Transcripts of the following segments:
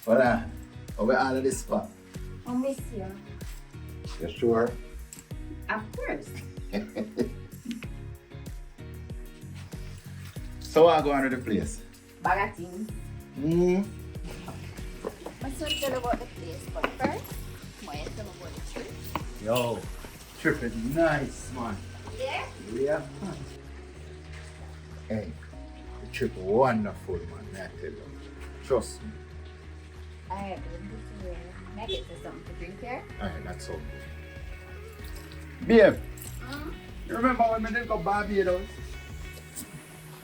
Hola. Over all of this spot. I'll miss you. You sure? Of course. So I go on to the place. Bag of things. Let's not tell about the place, but first, I tell about the trip. Yo, trip is nice, man. Yeah? Yeah. Hey, the trip wonderful, man. I tell you. Trust me. Alright, may I get you something to drink here? Alright, that's all good. Babe, you remember when we did go Barbados?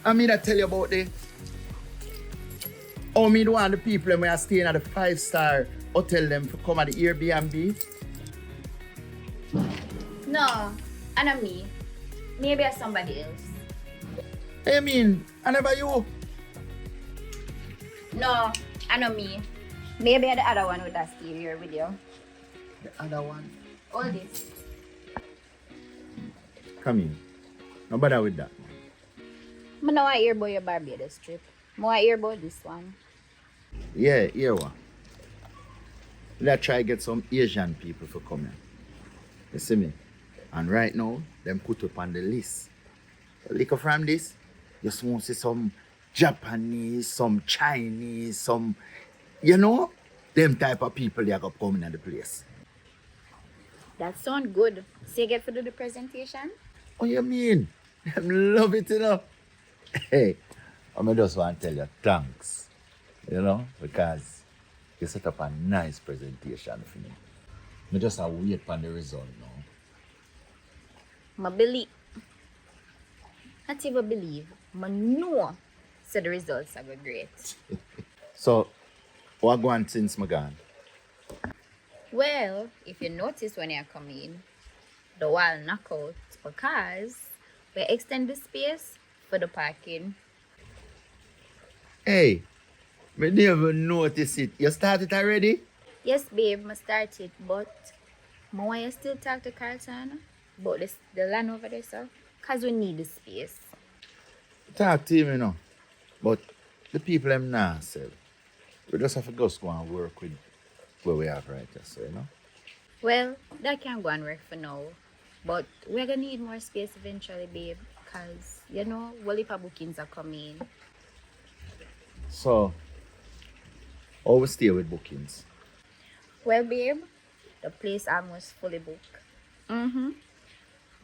I mean, I tell you about the. Oh, me the one of the people when I staying at the 5-star hotel them to come at the Airbnb. No, I know me. Maybe it's somebody else. I mean, I never you. No, I know me. Maybe the other one would have stayed here with you. The other one. All this. Come in. No bother with that. I don't want to hear about your Barbados trip. I want to hear about this one. Yeah, here one. Let's try get some Asian people for coming. You see me? And right now, them put up on the list. Look from this, you want to see some Japanese, some Chinese, some, you know, them type of people they are coming in the place. That sounds good. So you get to do the presentation? Oh, you mean? Them love it, you know. Hey, I just want to tell you thanks, you know, because you set up a nice presentation for me. I just have to wait for the result now. I believe. Not even believe. I know. So the results are great. So, what going since my gone? Well, if you notice when you come in, the wall knock out because we extend the space for the parking. Hey, me never notice it. You started already? Yes, babe, I started, but I want you still talk to Carlton about this, the land over there, sir, because we need the space. Talk to him, you know. But the people them now sell. We just have to just go and work with what we have right here, so, you know. Well, that can go and work for now, but we're going to need more space eventually, babe, because, you know, Walipa bookings are coming. So, always stay with bookings. Well, babe, the place almost fully booked.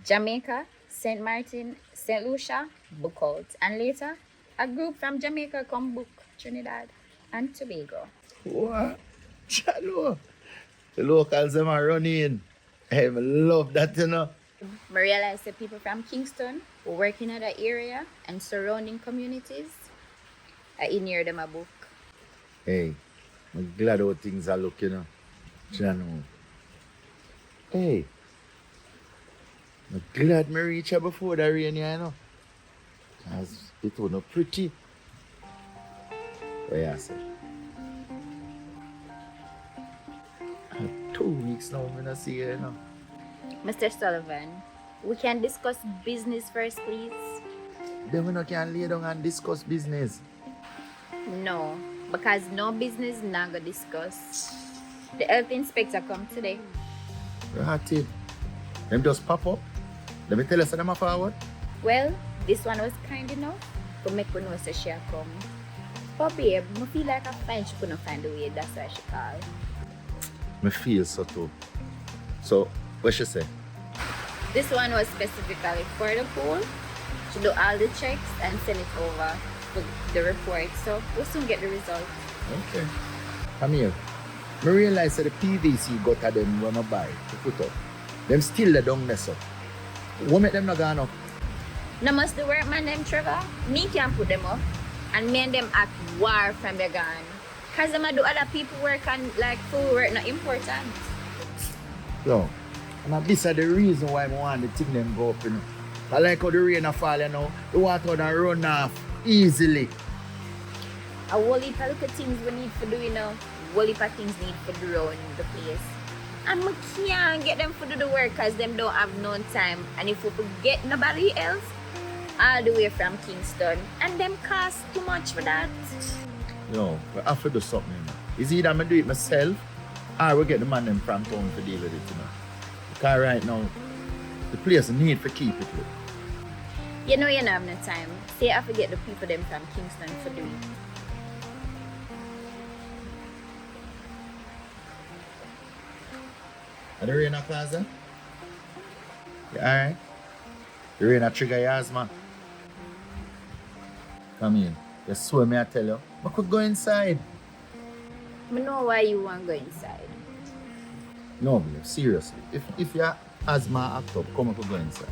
Jamaica, St. Martin, St. Lucia, book out. And later, a group from Jamaica come book Trinidad and Tobago. What? Chalo. The locals them are running. Hey, I love that, you know. I realized that people from Kingston who work in other area and surrounding communities are in near them a book. Hey, I'm glad how things are looking, you know. Chano. Hey. I'm glad I reached her before the rain, you know. Because it was not pretty. What you say? 2 weeks now, I'm not see her, you know. Mr. Sullivan, we can discuss business first, please. Then we not can lay down and discuss business. No, because no business not gonna discuss. The health inspector come today. Right it. Them just pop up. Let me tell you, so them are forward. Well, this one was kind enough to make me know so she a come. But babe, I feel like I find she couldn't find the way, that's why she called. Me feel so too. So, what she say? This one was specifically for the pool. She do all the checks and send it over for the report. So we'll soon get the result. Okay. Come here. I realize that the PVC got at them when I buy to put up. Them still they don't mess up. What make them not gone up? No must the workman them, Trevor. Me can put them up and me and them at war from the gun. Cause them do other people work and like food work not important. So, and this is the reason why I want the thing them go up, you know. I like how the rain a fall, you know. The water don't run off easily. A whole heap of little things we need to do, you know. Whole heap of things need to do around the place. And we can't get them to do the work because them don't have no time. And if we could get nobody else, all the way from Kingston. And them cost too much for that. You know, we have to do something, you know. It's either I do it myself or we get the man them from town to deal with it, you know. Because right now, the place need to keep it look. You know you don't have no time. Say I forget the people them from Kingston for doing it. Are the rain a cause that? You alright? The rain a trigger your asthma. Come in. You swear me I tell you. I could go inside. I know why you want to go inside. No, babe, seriously. If your asthma act up, come up and go inside.